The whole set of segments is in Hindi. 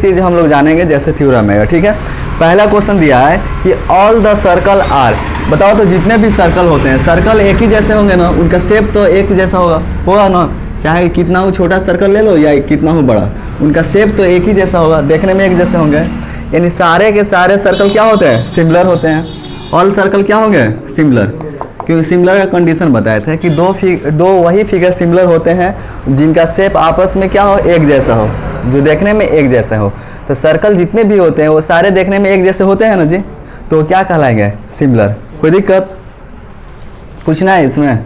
चीज़ हम लोग जानेंगे जैसे थ्योरम है, ठीक है। पहला क्वेश्चन दिया है कि ऑल द सर्कल आर, बताओ तो जितने भी सर्कल होते हैं, सर्कल एक ही जैसे होंगे ना, उनका शेप तो एक ही जैसा होगा ना, चाहे कितना हो छोटा सर्कल ले लो या कितना हो बड़ा, उनका शेप तो एक ही जैसा होगा, देखने में एक जैसे होंगे। यानी सारे के सारे सर्कल क्या होते हैं, सिमिलर होते हैं। ऑल सर्कल क्या होंगे, सिमिलर, क्योंकि सिमिलर का कंडीशन बताए थे कि दो वही फिगर सिमिलर होते हैं जिनका शेप आपस में क्या हो, एक जैसा हो, जो देखने में एक जैसा हो। तो सर्कल जितने भी होते हैं वो सारे देखने में एक जैसे होते हैं ना जी, तो क्या कहलाएंगे, सिमिलर। कोई दिक्कत पूछना है इसमें?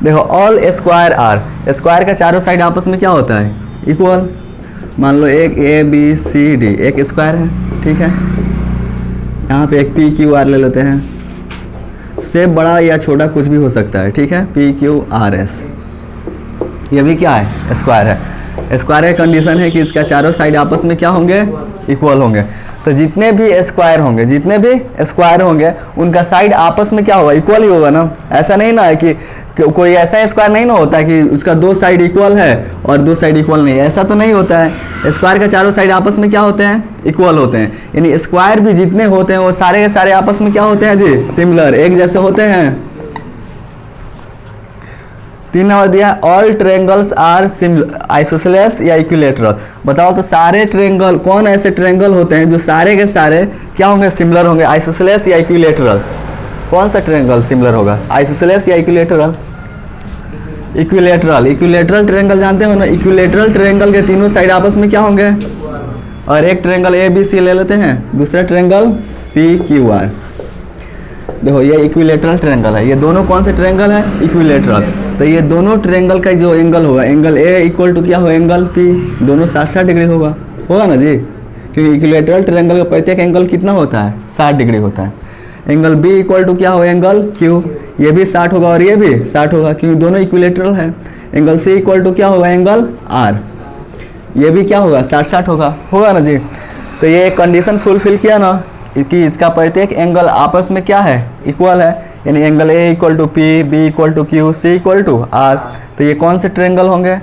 देखो ऑल स्क्वायर आर, स्क्वायर का चारों साइड आपस में क्या होता है, इक्वल। मान लो एक ए बी सी डी एक स्क्वायर है, ठीक है। यहाँ पे एक पी क्यू आर ले लेते हैं, शेप बड़ा या छोटा कुछ भी हो सकता है, ठीक है। पी क्यू आर एस, ये भी क्या है, स्क्वायर है। स्क्वायर का कंडीशन है कि इसका चारों साइड आपस में क्या होंगे, इक्वल होंगे। तो जितने भी स्क्वायर होंगे उनका साइड आपस में क्या होगा, इक्वल ही होगा ना। ऐसा नहीं ना है कि कोई ऐसा स्क्वायर नहीं ना होता है कि उसका दो साइड इक्वल है और दो साइड इक्वल नहीं है, ऐसा तो नहीं होता है। स्क्वायर का चारों साइड आपस में क्या होते हैं, इक्वल होते हैं। यानी स्क्वायर भी जितने होते हैं वो सारे के सारे आपस में क्या होते हैं जी, सिमिलर, एक जैसे होते हैं। 3 नंबर दिया ऑल ट्रायंगल्स आर आइसोसेलेस या इक्विलेटरल। बताओ तो सारे ट्रायंगल, कौन ऐसे ट्रायंगल होते हैं जो सारे के सारे क्या होंगे, सिमिलर होंगे, आइसोसेलेस या इक्विलेटरल। कौन सा ट्रायंगल सिमिलर होगा, आइसोसेलेस या इक्विलेटरल? इक्विलेटरल ट्रायंगल जानते हो ना, इक्विलेटरल ट्रायंगल के तीनों साइड आपस में क्या होंगे, और एक ट्रायंगल ए बी सी ले लेते हैं, दूसरा ट्रायंगल पी क्यू आर। देखो ये इक्विलेटरल ट्रायंगल है, ये दोनों कौन से ट्रायंगल है, इक्विलेटरल। तो ये दोनों ट्रायंगल का जो एंगल होगा, एंगल ए इक्वल टू क्या हो, एंगल पी, दोनों 60 डिग्री होगा ना जी, क्योंकि इक्विलेटरल ट्रायंगल का प्रत्येक एंगल कितना होता है, 60 डिग्री होता है। एंगल बी इक्वल टू क्या हो, एंगल क्यू, ये भी 60 होगा और ये भी 60 होगा, क्योंकि दोनों इक्विलेटरल है। एंगल सी इक्वल टू क्या होगा, एंगल आर, ये भी क्या होगा, 60 होगा ना जी। तो ये कंडीशन फुलफिल किया ना कि इसका प्रत्येक एंगल आपस में क्या है, इक्वल है। यानी angle A equal to P, B equal to Q, C equal to R. तो ये कौन से ट्रायंगल होंगे,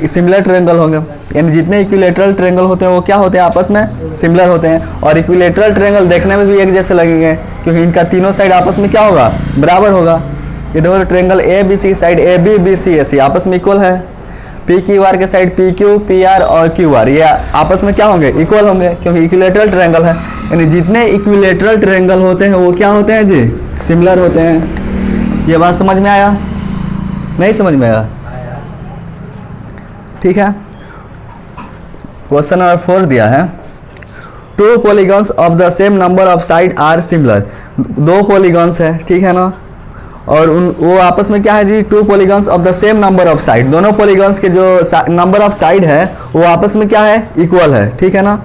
सिमिलर ट्रायंगल होंगे। यानी जितने इक्विलेटरल ट्रायंगल होते हैं वो क्या होते हैं, आपस में सिमिलर होते हैं। और इक्विलेटरल ट्रायंगल देखने में भी एक जैसे लगेंगे, क्योंकि इनका तीनों साइड आपस में क्या होगा, बराबर होगा। ये देखो triangle A B C side A B B C A C आपस में इक्वल है। पी क्यू आर के side P Q P R और क्यू आर ये आपस में क्या होंगे, इक्वल होंगे, क्योंकि इक्विलेटरल ट्रायंगल है। यानी जितने इक्विलेटरल ट्रायंगल होते हैं वो क्या होते हैं जी, सिमिलर होते हैं। ये बात समझ में आया, नहीं समझ में आया? ठीक है। क्वेश्चन नंबर 4 दिया है, 2 polygons of the same number of side are similar. 2 polygons है, ठीक है ना, और वो आपस में क्या है जी, 2 polygons of the same number of side. दोनों पॉलीगॉन्स के जो नंबर ऑफ साइड है वो आपस में क्या है, इक्वल है, ठीक है ना।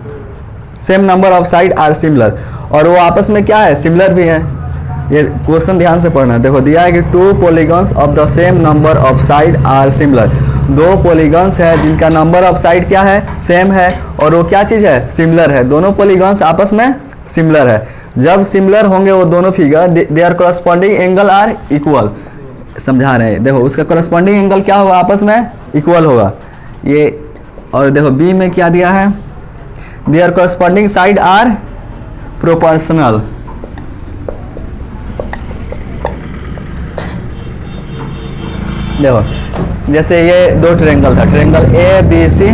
Same number of side are similar, और वो आपस में क्या है, सिमिलर भी है। ये क्वेश्चन ध्यान से पढ़ना। देखो दिया है कि 2 polygons of the same number of side are similar. 2 polygons है जिनका नंबर ऑफ साइड क्या है, सेम है, और वो क्या चीज़ है, सिमिलर है। दोनों पॉलीगॉन्स आपस में सिमिलर है। जब सिमिलर होंगे वो दोनों figure, their corresponding angle are equal. समझा रहे हैं, देखो उसका कॉरस्पॉन्डिंग एंगल क्या होगा, आपस में इक्वल होगा ये। और देखो बी में क्या दिया है, their corresponding side are proportional. देखो जैसे ये 2 ट्रायंगल था, ट्रायंगल ए बी सी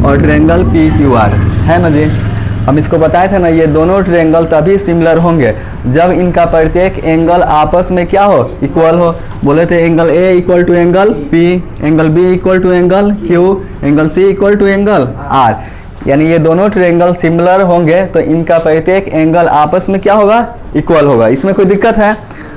और ट्रायंगल पी क्यू आर, है ना जी। हम इसको बताए थे ना, ये दोनों ट्रायंगल तभी सिमिलर होंगे जब इनका प्रत्येक एंगल आपस में क्या हो, इक्वल हो। बोले थे angle A equal to angle P, angle B equal to angle Q, angle C equal to angle R. यानी ये दोनों ट्रायंगल सिमिलर होंगे तो इनका प्रत्येक एंगल आपस में क्या होगा, इक्वल होगा। इसमें कोई दिक्कत है?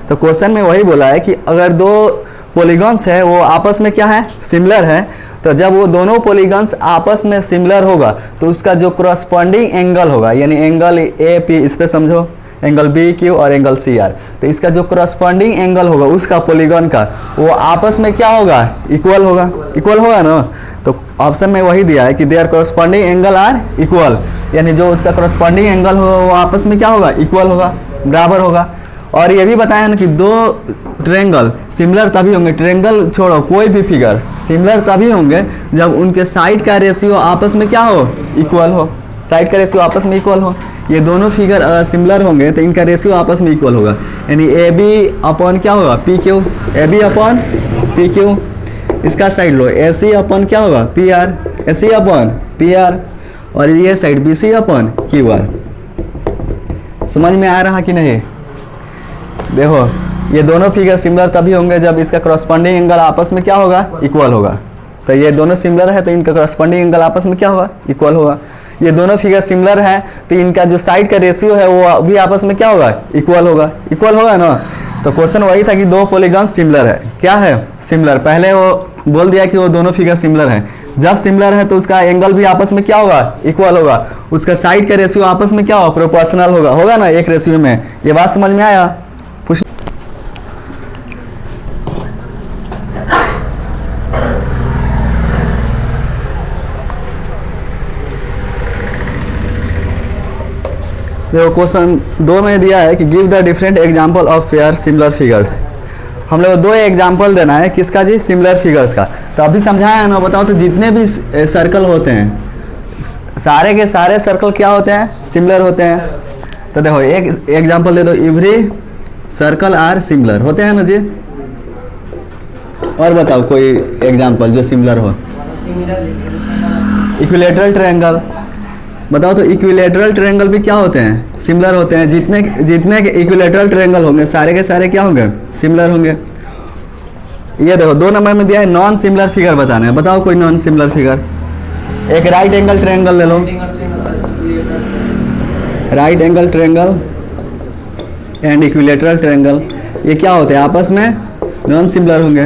तो क्वेश्चन में वही बोला है कि अगर 2 पॉलीगॉन्स है वो आपस में क्या है, सिमिलर है, तो जब वो दोनों पॉलीगॉन्स आपस में सिमिलर होगा तो उसका जो कॉरस्पॉन्डिंग एंगल होगा, यानी एंगल ए पी, इस पे समझो, एंगल बी क्यू और एंगल सी आर, तो इसका जो कॉरस्पॉन्डिंग एंगल होगा उसका पॉलीगॉन का, वो आपस में क्या होगा, इक्वल होगा। इक्वल होगा ना, तो ऑप्शन में वही दिया है कि their corresponding angle are equal, यानी जो उसका कॉरस्पॉन्डिंग एंगल होगा वो आपस में क्या होगा, इक्वल होगा, बराबर होगा। और ये भी बताया ना कि दो ट्रायंगल सिमिलर तभी होंगे, ट्रायंगल छोड़ो कोई भी फिगर सिमिलर तभी होंगे जब उनके साइड का रेशियो आपस में क्या हो, इक्वल हो। साइड का रेशियो आपस में इक्वल हो। ये दोनों फिगर सिमिलर होंगे तो इनका रेशियो आपस में इक्वल होगा, यानी ए बी अपॉन क्या होगा, P Q, A B upon P Q. इसका साइड लो, ए सी अपॉन क्या होगा, P R, A C upon P R, और ये side B C upon Q R. समझ में आ रहा कि नहीं? देखो ये दोनों फिगर सिमिलर तभी होंगे जब इसका करस्पॉन्डिंग एंगल आपस में क्या होगा, इक्वल होगा। तो ये दोनों सिमिलर है तो इनका करस्पॉन्डिंग एंगल आपस में क्या होगा, इक्वल होगा। ये दोनों फिगर सिमिलर है तो इनका जो साइड का रेशियो है वो भी आपस में क्या होगा, इक्वल होगा। इक्वल होगा ना। तो क्वेश्चन वही था कि दो पॉलीगॉन सिमिलर है, क्या है, सिमिलर। पहले वो बोल दिया कि वो दोनों फिगर सिमिलर हैं। जब सिमिलर है तो उसका एंगल भी आपस में क्या होगा, इक्वल होगा। उसका साइड का रेशियो आपस में क्या होगा, प्रोपोर्शनल होगा, होगा ना, एक रेशियो में। ये बात समझ में आया? पूछ। देखो क्वेश्चन 2 में दिया है कि give the different example of fair similar figures. हम लोग 2 एग्जांपल देना है, किसका जी, सिमिलर फिगर्स का। तो अभी समझाया है ना, बताओ तो जितने भी सर्कल होते हैं सारे के सारे सर्कल क्या होते हैं, सिमिलर होते हैं। तो देखो एक एग्जांपल दे दो, एवरी सर्कल आर सिमिलर, होते हैं ना जी। और बताओ कोई एग्जांपल जो सिमिलर हो। इक्विलेटरल ट्रायंगल, बताओ तो इक्विलेटरल ट्रायंगल भी क्या होते हैं, सिमिलर होते हैं। जितने जितने इक्विलेटरल ट्रायंगल होंगे सारे के सारे क्या होंगे, सिमिलर होंगे। ये देखो 2 नंबर में दिया है नॉन सिमिलर फिगर बताना है। बताओ कोई नॉन सिमिलर फिगर। एक राइट एंगल ट्रायंगल ले लो, right angle triangle and equilateral triangle, ये क्या होते हैं, आपस में नॉन सिमिलर होंगे।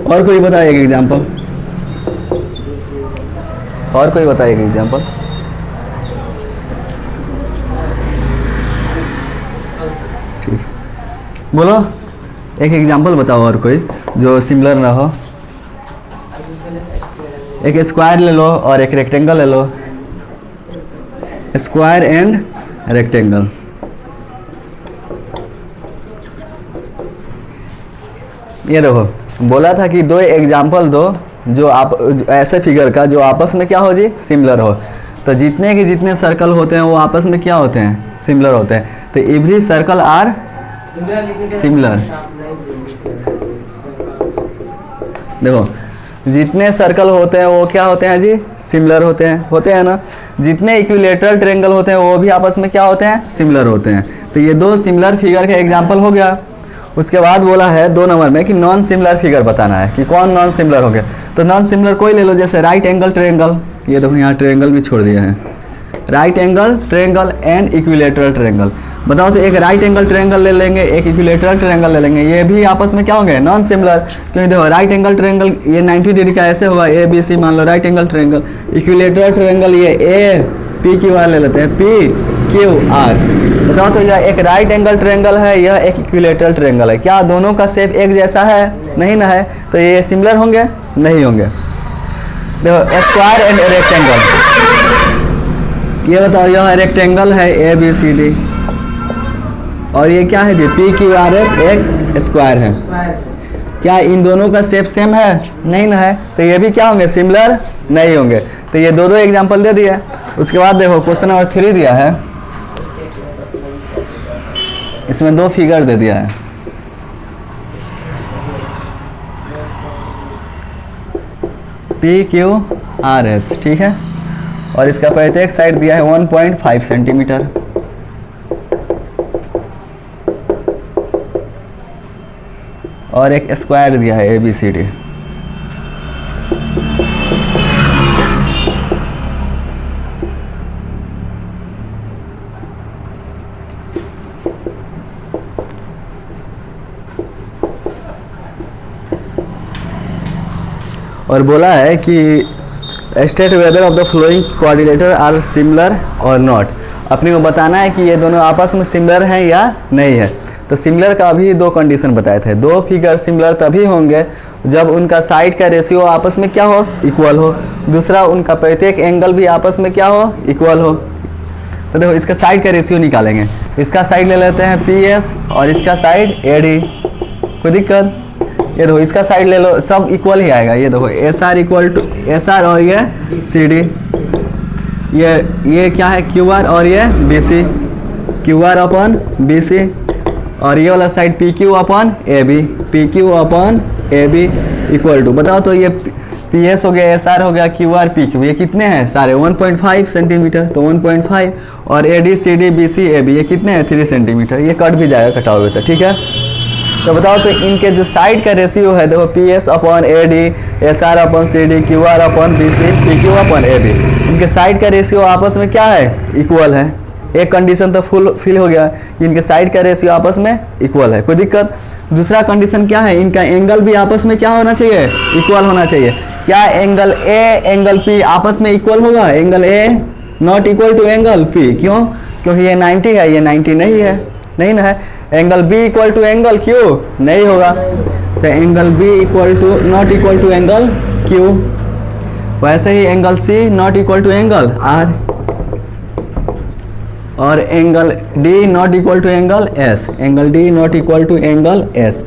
और कोई बताए एक एग्जाम्पल, और कोई बताए एक एग्जाम्पल। ठीक, बोलो एक एग्जाम्पल बताओ और कोई जो सिमिलर ना हो। एक स्क्वायर ले लो और एक रेक्टेंगल ले लो, स्क्वायर एंड रेक्टेंगल। ये देखो बोला था कि 2 एग्जाम्पल दो जो आप ऐसे फिगर का जो आपस में क्या हो जी, सिमिलर हो। तो जितने के जितने सर्कल होते हैं वो आपस में क्या होते हैं, सिमिलर होते हैं। तो एवरी सर्कल आर सिमिलर। देखो जितने सर्कल होते हैं वो क्या होते हैं जी, सिमिलर होते हैं ना। जितने इक्विलेटरल ट्रायंगल होते हैं वो भी आपस में क्या होते हैं, सिमिलर होते हैं। तो ये 2 सिमिलर फिगर का एग्जांपल हो गया। उसके बाद बोला है 2 नंबर में कि नॉन सिमिलर फिगर बताना है कि कौन नॉन सिमिलर हो गया। तो नॉन सिमिलर कोई ले लो, जैसे राइट एंगल ट्रायंगल। ये देखो यहाँ ट्रायंगल भी छोड़ दिया है, right angle triangle and equilateral triangle. बताओ तो एक राइट एंगल ट्रायंगल ले लेंगे, एक इक्विलेटरल ट्रायंगल ले लेंगे, ये भी आपस में क्या होंगे, नॉन सिमिलर। क्योंकि देखो राइट एंगल ट्रायंगल ये 90 डिग्री का ऐसे होगा, ए बी सी मान लो right angle triangle. Equilateral triangle ये ए पी क्यू आर ले लेते हैं, पी क्यू आर। बताओ तो यह एक राइट एंगल ट्रायंगल है, यह एक इक्विलेटरल ट्रायंगल है, क्या दोनों का शेप एक जैसा है, नहीं ना है। तो ये सिमिलर होंगे, नहीं होंगे। देखो स्क्वायर एंड रेक्टेंगल, ये बताओ यह रेक्टेंगल है ए बी सी डी, और ये क्या है जी, पी क्यू आर एस एक स्क्वायर है। क्या इन दोनों का शेप सेम है, नहीं ना है। तो ये भी क्या होंगे, सिमिलर नहीं होंगे। तो ये 2 एग्जांपल दे दिया। उसके बाद देखो क्वेश्चन नंबर 3 दिया है, इसमें 2 फिगर दे दिया है। पी क्यू आर एस, ठीक है। और इसका प्रत्येक साइड दिया है 1.5 सेंटीमीटर। और एक स्क्वायर दिया है ए बी सी डी। और बोला है कि state whether of the flowing coordinator are similar or not. अपने को बताना है कि ये दोनों आपस में सिमिलर हैं या नहीं है। तो सिमिलर का भी 2 कंडीशन बताए थे। 2 फिगर सिमिलर तभी होंगे जब उनका साइड का रेशियो आपस में क्या हो, इक्वल हो। दूसरा उनका प्रत्येक एंगल भी आपस में क्या हो, इक्वल हो। तो देखो इसका साइड का रेशियो निकालेंगे। इसका साइड ले लेते हैं PS और इसका साइड AD, कोई दिक्कत? ये देखो इसका साइड ले लो, सब इक्वल ही आएगा। ये देखो SR इक्वल टू SR और ये CD, ये क्या है QR और ये BC, QR अपन BC, और ये वाला side PQ upon AB, PQ upon AB equal to, बताओ तो ये PS हो गया, SR हो गया, QR PQ, ये कितने हैं सारे? 1.5 सेंटीमीटर, तो 1.5, और AD CD BC AB ये कितने हैं? 3 सेंटीमीटर। ये कट भी जाएगा कटाओगे तो, ठीक है। तो बताओ तो इनके जो साइड का रेशियो है, देखो PS अपन AD, SR अपन CD, QR अपन BC, PQ अपन AB, इनके साइड का रेशियो आपस में क्या है? इक्वल है। एक कंडीशन तो फुल फिल हो गया कि इनके साइड का रेशियो आपस में इक्वल है, कोई दिक्कत? दूसरा कंडीशन क्या है? इनका एंगल भी आपस में क्या होना चाहिए? इक्वल होना चाहिए। क्या एंगल A एंगल P आपस में इक्वल होगा? Angle A not equal to angle P, क्यों? क्योंकि ये 90 है, ये 90 नहीं है, नहीं ना है। Angle B equal to angle Q नहीं होगा, तो angle B equal to not equal to angle Q। वैसे ही angle C not equal to angle R, और angle D not equal to angle S, angle D not equal to angle S।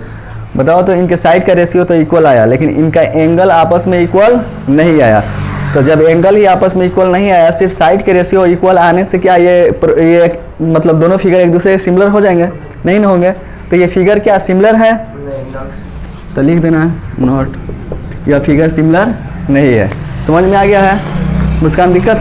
बताओ तो इनके साइड का रेशियो तो इक्वल आया, लेकिन इनका एंगल आपस में इक्वल नहीं आया। तो जब एंगल ही आपस में इक्वल नहीं आया, सिर्फ साइड के रेशियो इक्वल आने से क्या ये मतलब दोनों फिगर एक दूसरे के सिमिलर हो जाएंगे? नहीं ना होंगे। तो ये फिगर क्या सिमिलर है? तो लिख देना है नॉट, यह फिगर सिमिलर नहीं है। समझ में आ गया है? मुस्कान, दिक्कत है?